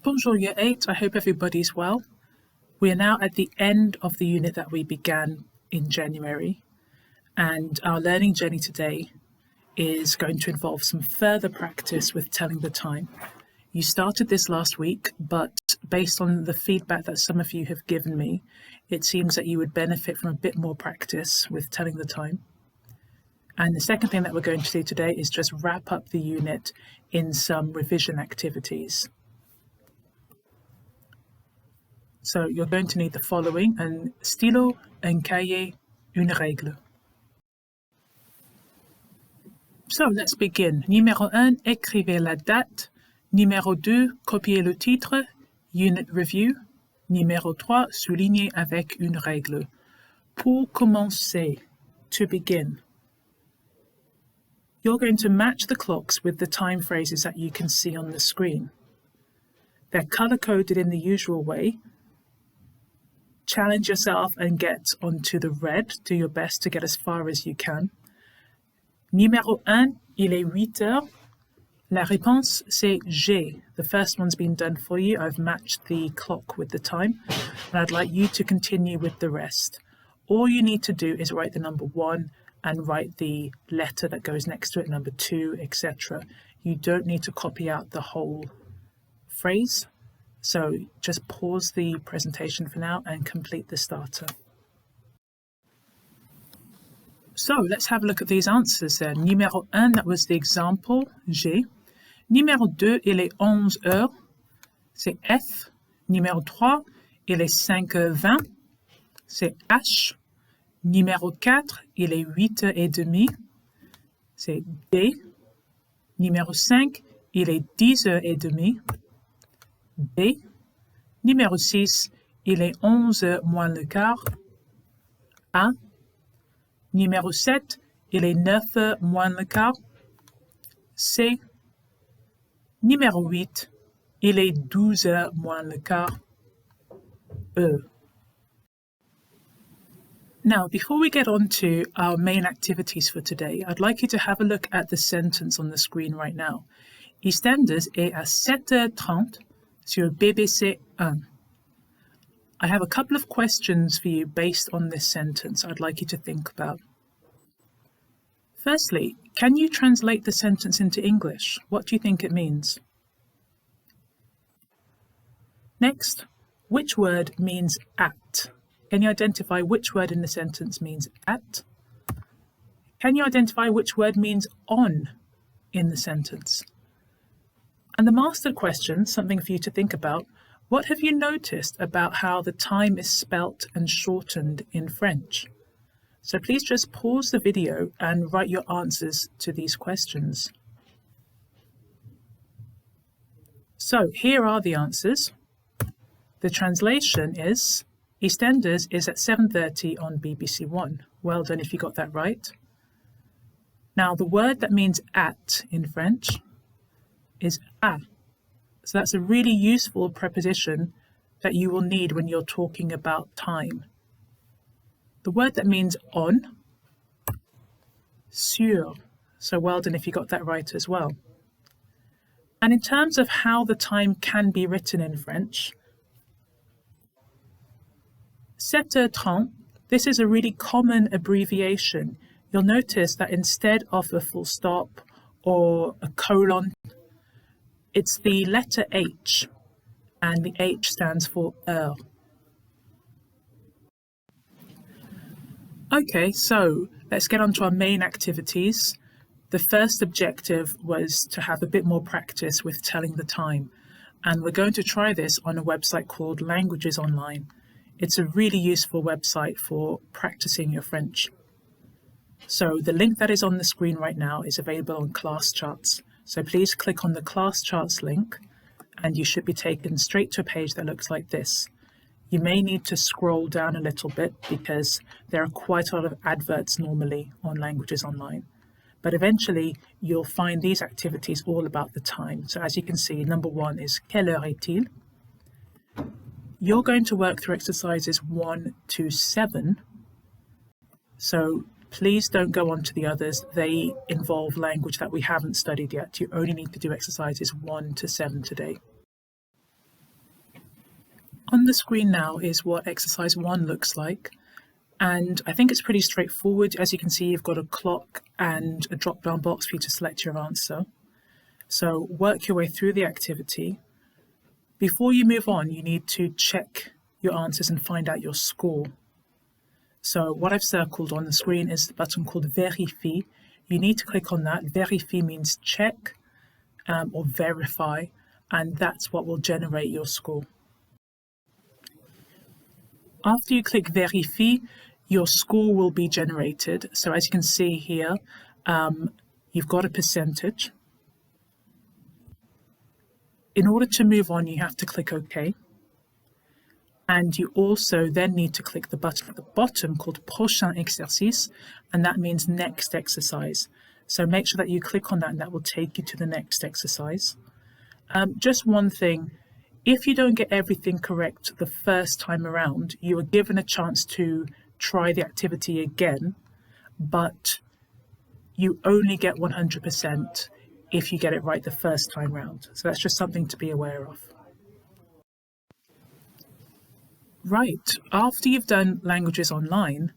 Bonjour Year 8, I hope everybody's well. We are now at the end of the unit that we began in January, and our learning journey today is going to involve some further practice with telling the time. You started this last week, but based on the feedback that some of you have given me, it seems that you would benefit from a bit more practice with telling the time. And the second thing that we're going to do today is just wrap up the unit in some revision activities. So you're going to need the following: un stylo, un cahier, une règle. So let's begin. Numéro 1, écrivez la date. Numéro 2, copiez le titre, unit review. Numéro 3, soulignez avec une règle. Pour commencer, to begin, you're going to match the clocks with the time phrases that you can see on the screen. They're color-coded in the usual way. Challenge yourself and get onto the red. Do your best to get as far as you can. Numéro 1, il est 8 heures. La réponse, c'est G. The first one's been done for you. I've matched the clock with the time, and I'd like you to continue with the rest. All you need to do is write the number 1 and write the letter that goes next to it, number 2, etc. You don't need to copy out the whole phrase. So just pause the presentation for now and complete the starter. So let's have a look at these answers then. Numéro 1, that was the example, G. Numéro 2, il est 11 heures, c'est F. Numéro 3, il est 5h20, c'est H. Numéro 4, il est 8h30, c'est D. Numéro 5, il est 10h30, B. Numéro 6, il est 11h moins le quart, A. Numéro 7, il est 9h moins le quart, C. Numéro 8, il est 12h moins le quart, E. Now, before we get on to our main activities for today, I'd like you to have a look at the sentence on the screen right now. EastEnders est à 7h30 sur BBC 1. I have a couple of questions for you based on this sentence I'd like you to think about. Firstly, can you translate the sentence into English? What do you think it means? Next, which word means at? Can you identify which word in the sentence means at? Can you identify which word means on in the sentence? And the master question, something for you to think about, what have you noticed about how the time is spelt and shortened in French? So please just pause the video and write your answers to these questions. So here are the answers. The translation is, EastEnders is at 7:30 on BBC One. Well done if you got that right. Now the word that means at in French is à. So that's a really useful preposition that you will need when you're talking about time. The word that means on, sur. So well done if you got that right as well. And in terms of how the time can be written in French, 7h30, this is a really common abbreviation. You'll notice that instead of a full stop or a colon, it's the letter H, and the H stands for heure. Okay, so let's get on to our main activities. The first objective was to have a bit more practice with telling the time, and we're going to try this on a website called Languages Online. It's a really useful website for practicing your French. So the link that is on the screen right now is available on Class Charts. So please click on the Class Charts link and you should be taken straight to a page that looks like this. You may need to scroll down a little bit because there are quite a lot of adverts normally on Languages Online. But eventually you'll find these activities all about the time. So as you can see, number 1 is Quelle heure est-il? You're going to work through exercises 1 to 7. So please don't go on to the others. They involve language that we haven't studied yet. You only need to do exercises 1 to 7 today. On the screen now is what exercise 1 looks like. And I think it's pretty straightforward. As you can see, you've got a clock and a drop-down box for you to select your answer. So work your way through the activity. Before you move on, you need to check your answers and find out your score. So what I've circled on the screen is the button called Vérifier. You need to click on that. Vérifier means check or verify, and that's what will generate your score. After you click Vérifier, your score will be generated. So as you can see here, you've got a percentage. In order to move on, you have to click OK. And you also then need to click the button at the bottom called Prochain exercice, and that means next exercise. So make sure that you click on that, and that will take you to the next exercise. Just one thing, if you don't get everything correct the first time around, you are given a chance to try the activity again, but you only get 100% if you get it right the first time round. So that's just something to be aware of. Right, after you've done Languages Online,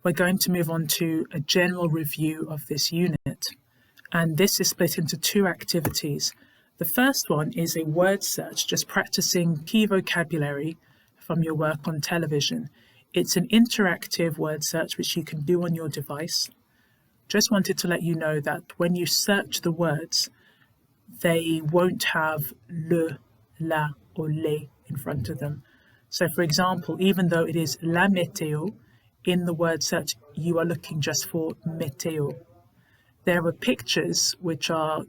we're going to move on to a general review of this unit. And this is split into 2 activities. The first one is a word search, just practicing key vocabulary from your work on television. It's an interactive word search which you can do on your device. Just wanted to let you know that when you search the words, they won't have le, la, or les in front of them. So for example, even though it is la météo, in the word search, you are looking just for météo. There are pictures which are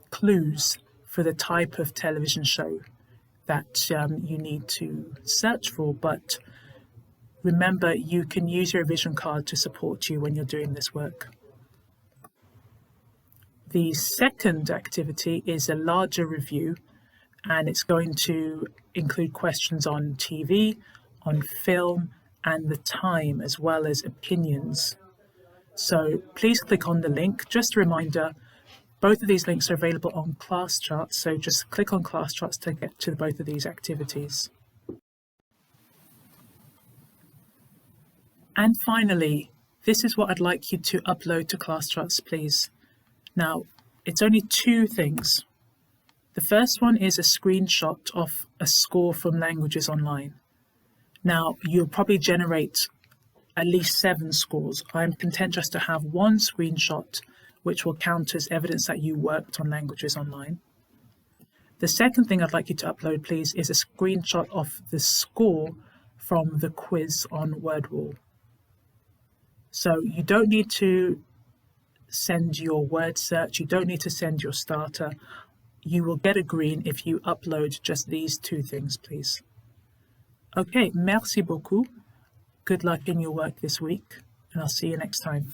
clues for the type of television show that you need to search for, but remember, you can use your vision card to support you when you're doing this work. The second activity is a larger review, and it's going to include questions on TV, on film, and the time, as well as opinions. So please click on the link. Just a reminder, both of these links are available on ClassCharts, so just click on ClassCharts to get to both of these activities. And finally, this is what I'd like you to upload to ClassCharts, please. Now, it's only 2 things. The first one is a screenshot of a score from Languages Online. Now, you'll probably generate at least 7 scores. I'm content just to have 1 screenshot, which will count as evidence that you worked on Languages Online. The second thing I'd like you to upload, please, is a screenshot of the score from the quiz on WordWall. So you don't need to send your word search, you don't need to send your starter. You will get a green if you upload just these 2 things, please. Okay, merci beaucoup. Good luck in your work this week, and I'll see you next time.